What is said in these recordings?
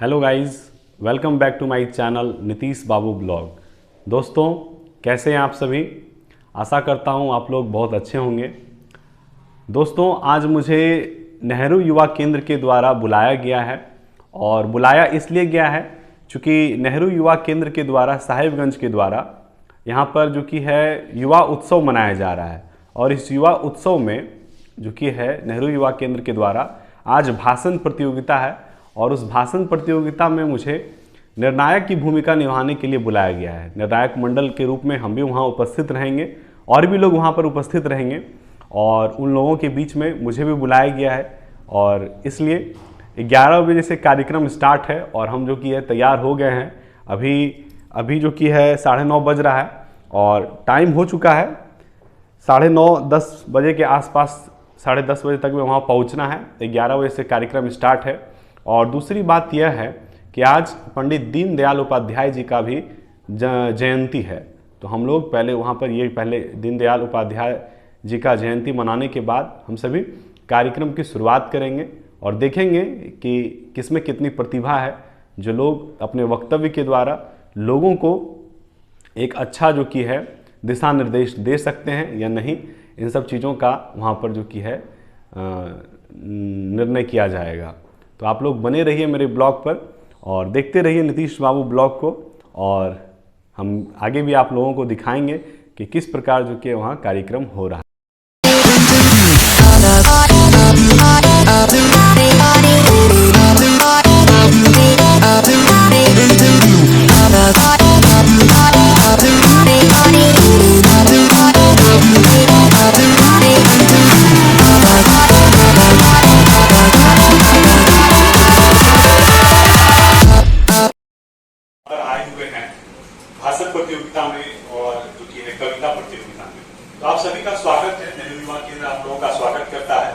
Hello guys, welcome back to my channel Nitish Babu blog. दोस्तों, कैसे हैं आप सभी? आशा करता हूं आप लोग बहुत अच्छे होंगे। दोस्तों, आज मुझे नेहरू युवा केंद्र के द्वारा बुलाया गया है और बुलाया इसलिए गया है क्योंकि नेहरू युवा केंद्र के द्वारा साहिबगंज के द्वारा यहाँ पर जो कि है युवा उत्सव मनाया जा रहा है। और इस युवा उत्सव में जो कि है नेहरू युवा केंद्र के द्वारा आज भाषण प्रतियोगिता है और उस भाषण प्रतियोगिता में मुझे निर्णायक की भूमिका निभाने के लिए बुलाया गया है। निर्णायक मंडल के रूप में हम भी वहाँ उपस्थित रहेंगे और भी लोग वहाँ पर उपस्थित रहेंगे और उन लोगों के बीच में मुझे भी बुलाया गया है। और इसलिए 11 बजे से कार्यक्रम स्टार्ट है और हम जो कि है तैयार हो गए हैं। अभी जो कि है 9:30 बज रहा है और टाइम हो चुका है 9:30-10 बजे के आसपास, 10:30 बजे तक में वहाँ पहुँचना है। 11 बजे से कार्यक्रम स्टार्ट है। और दूसरी बात यह है कि आज पंडित दीनदयाल उपाध्याय जी का भी जयंती है। तो हम लोग पहले वहाँ पर पहले दीनदयाल उपाध्याय जी का जयंती मनाने के बाद हम सभी कार्यक्रम की शुरुआत करेंगे और देखेंगे कि किसमें कितनी प्रतिभा है, जो लोग अपने वक्तव्य के द्वारा लोगों को एक अच्छा जो कि है दिशा निर्देश दे सकते हैं या नहीं। इन सब चीज़ों का वहाँ पर जो कि है निर्णय किया जाएगा। तो आप लोग बने रहिए मेरे ब्लॉग पर और देखते रहिए नीतीश बाबू ब्लॉग को, और हम आगे भी आप लोगों को दिखाएंगे कि किस प्रकार जो कि वहाँ कार्यक्रम हो रहा है। भाषण प्रतियोगिता में और जो कि है कविता प्रतियोगिता में, तो आप सभी का स्वागत है। नेहरू युवा केंद्र आप लोगों का स्वागत करता है।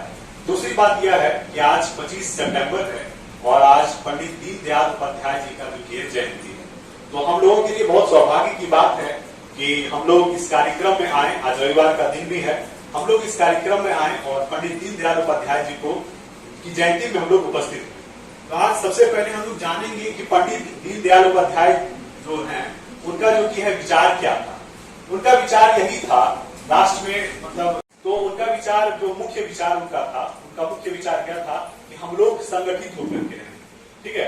दूसरी बात यह है कि आज 25 सितंबर है और आज पंडित दीनदयाल उपाध्याय जी का जो कि जयंती है। तो हम लोगों के लिए बहुत सौभाग्य की बात है कि हम लोग इस कार्यक्रम में आए। आज रविवार का दिन भी है, हम लोग इस कार्यक्रम में आए और पंडित दीनदयाल उपाध्याय जी को की जयंती में हम लोग उपस्थित हैं। तो आज सबसे पहले हम लोग जानेंगे कि पंडित दीनदयाल उपाध्याय जो है उनका जो कि है विचार क्या था। उनका विचार यही था राष्ट्र में, मतलब तो उनका विचार जो मुख्य विचार उनका था, उनका मुख्य विचार क्या था कि हम लोग संगठित होकर के रहें। ठीक है,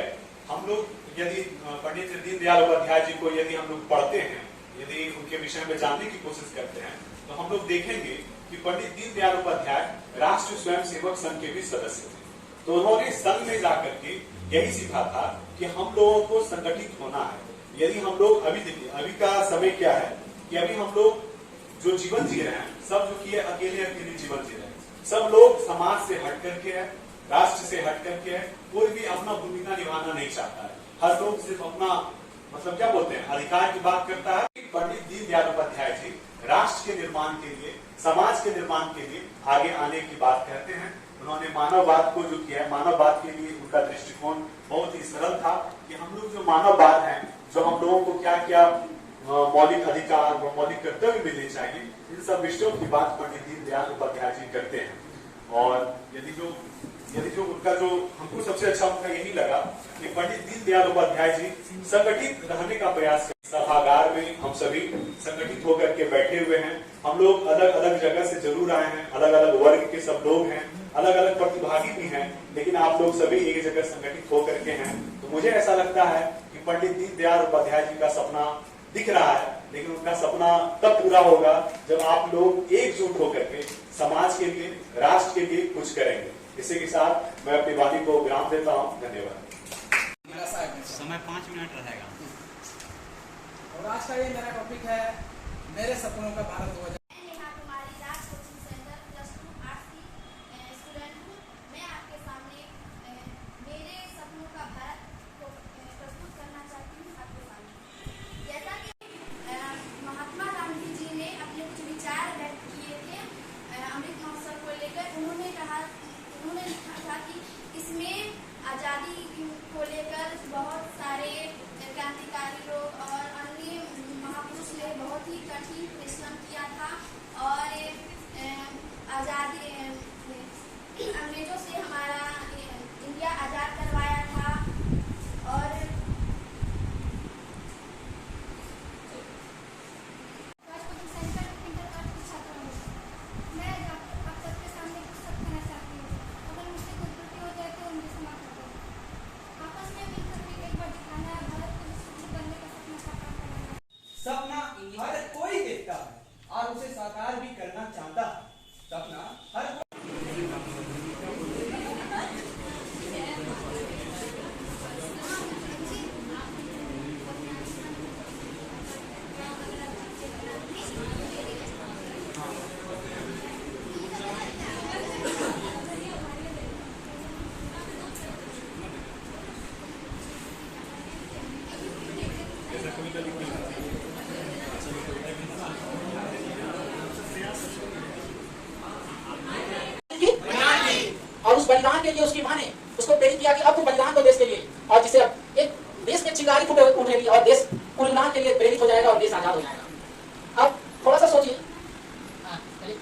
हम लोग यदि पंडित दीनदयाल उपाध्याय जी को यदि हम लोग पढ़ते हैं, यदि उनके विषय में जानने की कोशिश करते हैं, तो हम लोग देखेंगे कि पंडित दीनदयाल उपाध्याय राष्ट्रीय स्वयंसेवक संघ के भी सदस्य थे। तो उन्होंने संघ में जाकर के यही सीखा था कि हम लोगों को संगठित होना है। यदि हम लोग अभी का समय क्या है कि अभी हम लोग जो जीवन जी रहे हैं, सब जो कि अकेले जीवन जी रहे हैं। सब लोग समाज से हट करके है, राष्ट्र से हट करके है, कोई भी अपना भूमिका निभाना नहीं चाहता है। हर लोग सिर्फ अपना मतलब क्या बोलते हैं अधिकार की बात करता है। पंडित दीनदयाल उपाध्याय जी राष्ट्र के निर्माण के लिए, समाज के निर्माण के लिए आगे आने की बात कहते हैं। उन्होंने मानववाद को जो किया है, मानववाद के लिए उनका दृष्टिकोण बहुत ही सरल था कि हम लोग जो मानववाद है, जो हम लोगों को क्या क्या मौलिक अधिकार व मौलिक कर्तव्य मिलने चाहिए, इन सब विषयों की बात पंडित दीनदयाल उपाध्याय जी करते हैं। और यदि जो उनका जो हमको सबसे अच्छा उनका यही लगा कि पंडित दीनदयाल उपाध्याय जी संगठित रहने का प्रयास करते। सभागार में हम सभी संगठित होकर के बैठे हुए हैं। हम लोग अलग अलग जगह से जरूर आए हैं, अलग अलग वर्ग के सब लोग हैं, अलग अलग प्रतिभागी भी हैं, लेकिन आप लोग सभी एक जगह संगठित होकर के हैं। तो मुझे ऐसा लगता है कि पंडित दीनदयाल उपाध्याय जी का सपना दिख रहा है, लेकिन उनका सपना तब पूरा होगा जब आप लोग एकजुट होकर के समाज के लिए, राष्ट्र के लिए कुछ करेंगे। इसी के साथ मैं अपनी वाणी को विराम देता हूँ। धन्यवाद। समय 5 मिनट रहेगा। और आज का ये मेरा टॉपिक है मेरे सपनों का भारत 2000। आजादी को लेकर बहुत सारे क्रांतिकारी लोग और अन्य महापुरुष ने बहुत ही कठिन परिश्रम किया था और आजादी अंग्रेजों से हमारा इंडिया आजाद करवाया था। बलिदान के लिए उसकी माँ ने उसको प्रेरित किया कि अब तू बलिदान दो देश के लिए, और जिसे अब एक देश के चिंगारी उठेगी और देश बलिदान के लिए प्रेरित हो जाएगा और देश आजाद हो जाएगा। अब थोड़ा सा सोचिए,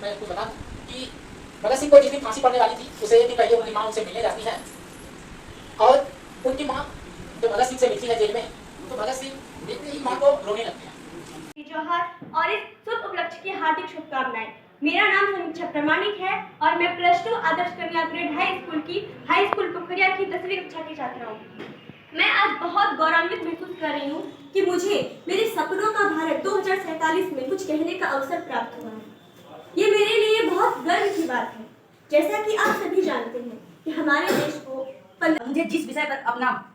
मैं आपको बता दूं कि भगत सिंह को जिस दिन फांसी पड़ने वाली थी उसे एक दिन पहले उनकी माँ उनसे मिलने जाती है और उनकी माँ जब भगत सिंह से मिलती है जेल में तो भगत सिंह देखते ही माँ को रोने लगते हैं। जोहर और इस शुभ उपलक्ष्य की हार्दिक शुभकामनाएं। मेरा नाम समीक्षा प्रमाणिक है और मैं +2 आदर्श कन्या ग्रेड हाई स्कूल पोखरिया की 10वीं कक्षा की छात्रा हूँ। मैं आज बहुत गौरवान्वित महसूस कर रही हूँ कि मुझे मेरे सपनों का भारत 2047 में कुछ कहने का अवसर प्राप्त हुआ है। ये मेरे लिए बहुत गर्व की बात है। जैसा कि आप सभी जानते हैं कि हमारे देश को मुझे जिस विषय पर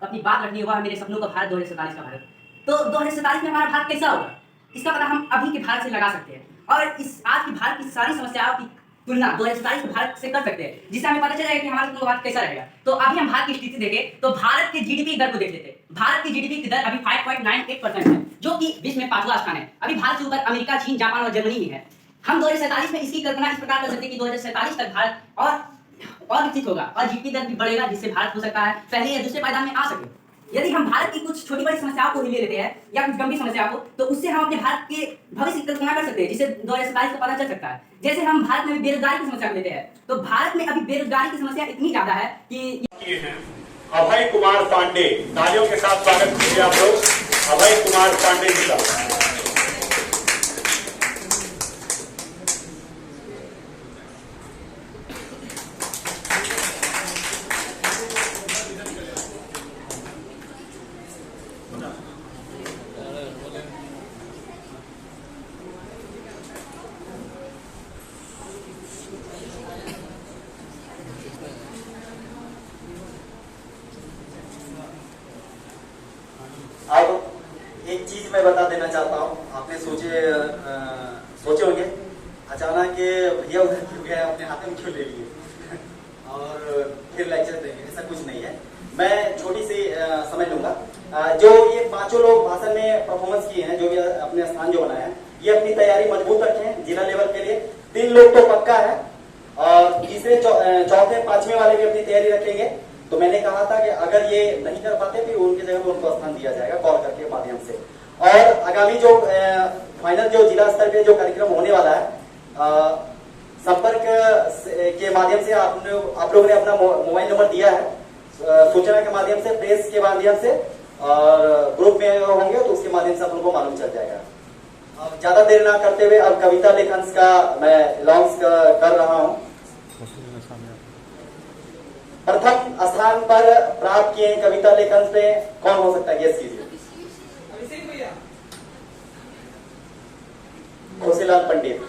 अपनी बात रखनी होगा मेरे सपनों का भारत 2047 का भारत, तो 2047 में हमारा भारत कैसा होगा इसका पता हम अभी के भारत से लगा सकते हैं और इस आज की भारत की सारी समस्याओं की तुलना 2047 के भारत से कर सकते हैं, जिससे हमें पता चल जाएगा कि हमारा सपनों का भारत कैसा रहेगा। तो अभी हम भारत की स्थिति देखें तो भारत के जीडीपी दर को देख लेते हैं। भारत की जीडीपी की दर अभी 5.98% है, जो कि विश्व में 5वां स्थान है। अभी भारत से ऊपर अमेरिका, चीन, जापान और जर्मनी में है। हम 2047 में इसकी कल्पना इस प्रकार कर सकते हैं कि 2047 तक भारत और विकसित होगा और जीडीपी दर भी बढ़ेगा, जिससे भारत हो सकता है पहले या दूसरे पायदान में आ सके। यदि हम भारत की कुछ छोटी बड़ी समस्याओं को ही ले लेते हैं या कुछ गंभीर समस्याओं को, तो उससे हम अपने भारत के भविष्य की कल्पना कर सकते हैं, जिससे 2047 का पता चल सकता है। जैसे हम भारत में बेरोजगारी की समस्या को लेते हैं, तो भारत में अभी बेरोजगारी की समस्या इतनी ज्यादा है कि अभय कुमार पांडे, तालियों के साथ स्वागत कीजिए आप लोग अभय कुमार पांडे जी का। अब एक चीज मैं बता देना चाहता हूँ। आपने सोचे होंगे अचानक भैया उधर क्यों गए, अपने हाथ में क्यों ले लिए और फिर लेक्चर देंगे, ऐसा कुछ नहीं है। मैं छोटी सी समझ लूंगा। जो ये 5 लोग भाषण में परफॉर्मेंस किए हैं, जो भी अपने स्थान जो बनाए हैं, ये अपनी तैयारी मजबूत रखें जिला लेवल के लिए। 3 लोग तो पक्का है और तीसरे चौथे 5वें वाले भी अपनी तैयारी रखेंगे। तो मैंने कहा था कि अगर ये नहीं कर पाते फिर उनकी जगह पर उनको स्थान दिया जाएगा कॉल करके माध्यम से। और आगामी जो फाइनल जो जिला स्तर पे जो कार्यक्रम होने वाला है, संपर्क के माध्यम से आप लोगों ने अपना मोबाइल नंबर दिया है, सूचना के माध्यम से, प्रेस के माध्यम से और ग्रुप में होंगे तो उसके माध्यम से आप लोगों को मालूम चल जाएगा। अब ज्यादा देर ना करते हुए अब कविता लेखन का मैं लॉन्च कर रहा हूँ। प्रथम स्थान पर प्राप्त किए कविता लेखन पे कौन हो सकता है, गेस कीजिए। अभिषेक भैया, खुशीलाल पंडित।